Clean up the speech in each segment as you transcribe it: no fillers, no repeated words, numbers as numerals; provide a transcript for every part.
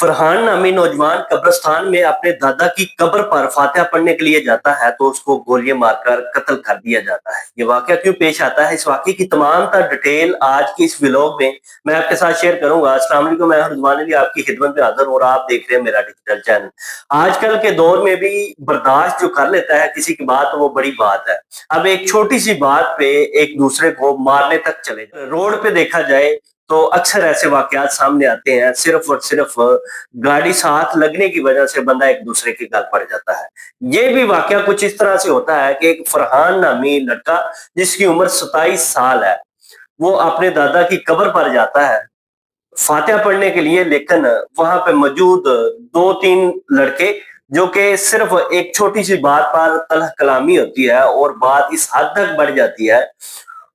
फरहान नामी नौजवान कब्रिस्तान में अपने दादा की कब्र पर फातिहा पढ़ने के लिए जाता है तो उसको गोलियां मारकर कत्ल कर दिया जाता है। ये वाकया क्यों पेश आता है, इस वाकये की तमाम तर डिटेल आज की इस व्लॉग में मैं आपके साथ शेयर करूंगा। अस्सलाम वालेकुम, मैं रिजवान अली आपकी खिदमत में हाजिर हूं और आप देख रहे हैं मेरा डिजिटल चैनल। आजकल के दौर में भी बर्दाश्त जो कर लेता है किसी की बात, तो वो बड़ी बात है। अब एक छोटी सी बात पे एक दूसरे को मारने तक चले जाए। रोड पे देखा जाए तो अक्सर ऐसे वाकयात सामने आते हैं, सिर्फ और सिर्फ गाड़ी साथ लगने की वजह से बंदा एक दूसरे के गल पड़ जाता है। ये भी वाकया कुछ इस तरह से होता है कि एक फरहान नामी लड़का जिसकी उम्र 27 साल है, वो अपने दादा की कब्र पर जाता है फातिहा पढ़ने के लिए, लेकिन वहां पे मौजूद दो तीन लड़के जो कि सिर्फ एक छोटी सी बात पर तलह कलामी होती है और बात इस हद तक बढ़ जाती है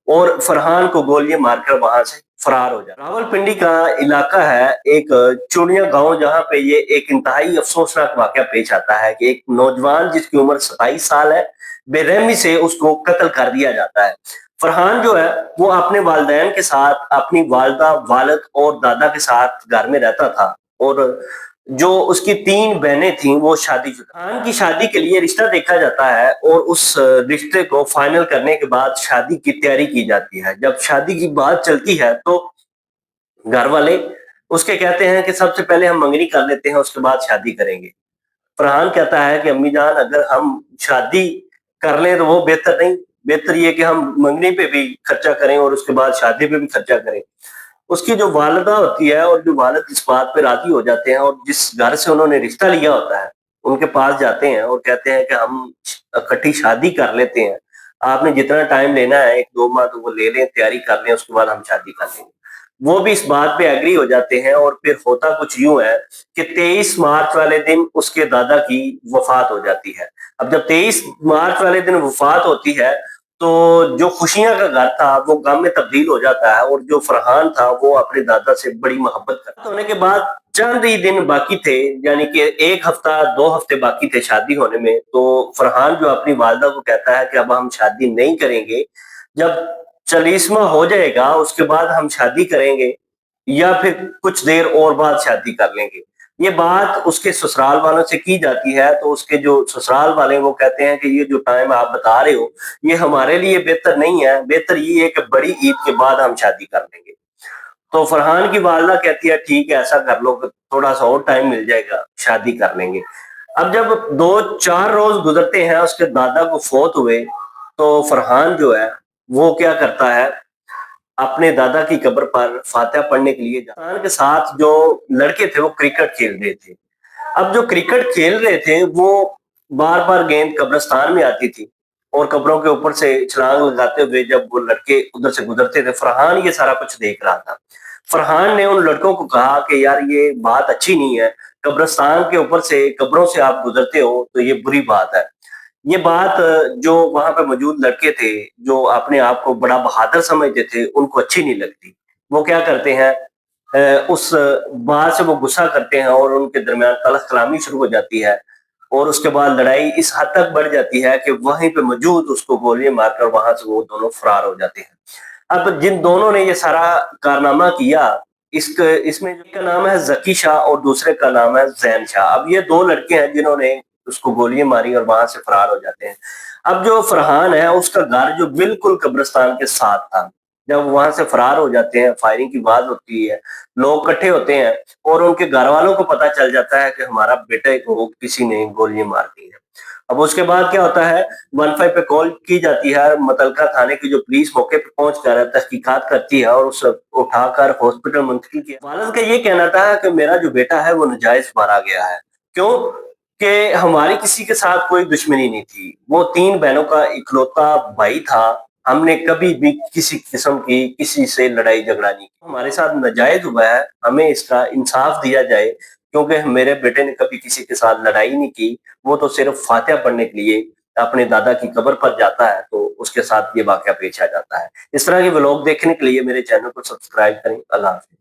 और फरहान को गोलियां मारकर वहां से फरार हो जाता है। रावलपिंडी का इलाका है एक चुनिया गांव, जहां पे ये एक इंतहाई अफसोसनाक वाकया पेश आता है कि एक नौजवान जिसकी उम्र 27 साल है, बेरहमी से उसको कत्ल कर दिया जाता है। फरहान जो है वो अपने वालिदैन के साथ, अपनी वालदा, वालिद और दादा के साथ घर में रहता था और जो उसकी तीन बहनें थीं वो शादीशुदा। खान की शादी के लिए रिश्ता देखा जाता है और उस रिश्ते को फाइनल करने के बाद शादी की तैयारी की जाती है। जब शादी की बात चलती है तो घर वाले उसके कहते हैं कि सबसे पहले हम मंगनी कर लेते हैं, उसके बाद शादी करेंगे। फरहान कहता है कि अम्मी जान, अगर हम शादी कर लें तो वो बेहतर नहीं, बेहतर ये कि हम मंगनी पे भी खर्चा करें और उसके बाद शादी पे भी खर्चा करें। उसकी जो वालिदा होती है और जो वालिद इस बात पे राजी हो जाते हैं और जिस घर से उन्होंने रिश्ता लिया होता है उनके पास जाते हैं और कहते हैं कि हम इकट्ठी शादी कर लेते हैं, आपने जितना टाइम लेना है 1-2 माह तो वो ले लें, तैयारी कर लें, उसके बाद हम शादी कर लेंगे। वो भी इस बात पे एग्री हो जाते हैं और फिर होता कुछ यूं है कि 23 मार्च वाले दिन उसके दादा की वफात हो जाती है। अब जब 23 मार्च वाले दिन वफात होती है तो जो खुशियां का घर था वो गम में तब्दील हो जाता है और जो फरहान था वो अपने दादा से बड़ी मोहब्बत करता होने के बाद चंद ही दिन बाकी थे, यानी कि 1 हफ्ता 2 हफ्ते बाकी थे शादी होने में, तो फरहान जो अपनी वालदा को कहता है कि अब हम शादी नहीं करेंगे, जब चालीसवां हो जाएगा उसके बाद हम शादी करेंगे या फिर कुछ देर और बाद शादी कर लेंगे। ये बात उसके ससुराल वालों से की जाती है तो उसके जो ससुराल वाले हैं वो कहते हैं कि ये जो टाइम आप बता रहे हो ये हमारे लिए बेहतर नहीं है, बेहतर ये है कि बड़ी ईद के बाद हम शादी कर लेंगे। तो फरहान की वालदा कहती है ठीक है ऐसा कर लो, थोड़ा सा और टाइम मिल जाएगा, शादी कर लेंगे। अब जब 2-4 रोज गुजरते हैं उसके दादा को फौत हुए, तो फरहान जो है वो क्या करता है, अपने दादा की कब्र पर फातिहा पढ़ने के लिए जाता है। फरहान के साथ जो लड़के थे वो क्रिकेट खेल रहे थे। अब जो क्रिकेट खेल रहे थे वो बार बार गेंद कब्रिस्तान में आती थी और कब्रों के ऊपर से छलांग लगाते हुए जब वो लड़के उधर से गुजरते थे, फरहान ये सारा कुछ देख रहा था। फरहान ने उन लड़कों को कहा कि यार ये बात अच्छी नहीं है, कब्रिस्तान के ऊपर से, कब्रों से आप गुजरते हो तो ये बुरी बात है। ये बात जो वहां पे मौजूद लड़के थे, जो अपने आप को बड़ा बहादुर समझते थे, उनको अच्छी नहीं लगती। वो क्या करते हैं, उस बात से वो गुस्सा करते हैं और उनके दरमियान तलख कलामी शुरू हो जाती है और उसके बाद लड़ाई इस हद तक बढ़ जाती है कि वहीं पे मौजूद उसको गोलियां मारकर वहां से वो दोनों फरार हो जाते हैं। अब जिन दोनों ने ये सारा कारनामा किया, इसमें एक का नाम है जकी शाह और दूसरे का नाम है जैन शाह। अब ये दो लड़के हैं जिन्होंने उसको गोलियां मारी और वहां से फरार हो जाते हैं। अब जो फरहान है उसका घर जो बिल्कुल कब्रिस्तान के साथ था, जब वहां से फरार हो जाते हैं, फायरिंग की आवाज होती है, लोग इकट्ठे होते हैं और उनके घर वालों को पता चल जाता है कि हमारा बेटे को किसी ने गोलियां मार दी है। अब उसके बाद क्या होता है, 15 पे कॉल की जाती है, मुतलका थाने की जो पुलिस मौके पे पहुंचकर तहकीकात करती है और उस उठाकर हॉस्पिटल मुंतकिल किया। वालिद का ये कहना था कि मेरा जो बेटा है वो नाजायज मारा गया है। क्यों? कि हमारी किसी के साथ कोई दुश्मनी नहीं थी, वो तीन बहनों का इकलौता भाई था, हमने कभी भी किसी किस्म की किसी से लड़ाई झगड़ा नहीं की। हमारे साथ नाजायज हुआ है, हमें इसका इंसाफ दिया जाए, क्योंकि मेरे बेटे ने कभी किसी के साथ लड़ाई नहीं की, वो तो सिर्फ फातिहा पढ़ने के लिए अपने दादा की कब्र पर जाता है, तो उसके साथ ये वाकया पेश आ जाता है। इस तरह के व्लॉग देखने के लिए मेरे चैनल को सब्सक्राइब करें। अल्लाह हाफ़िज़।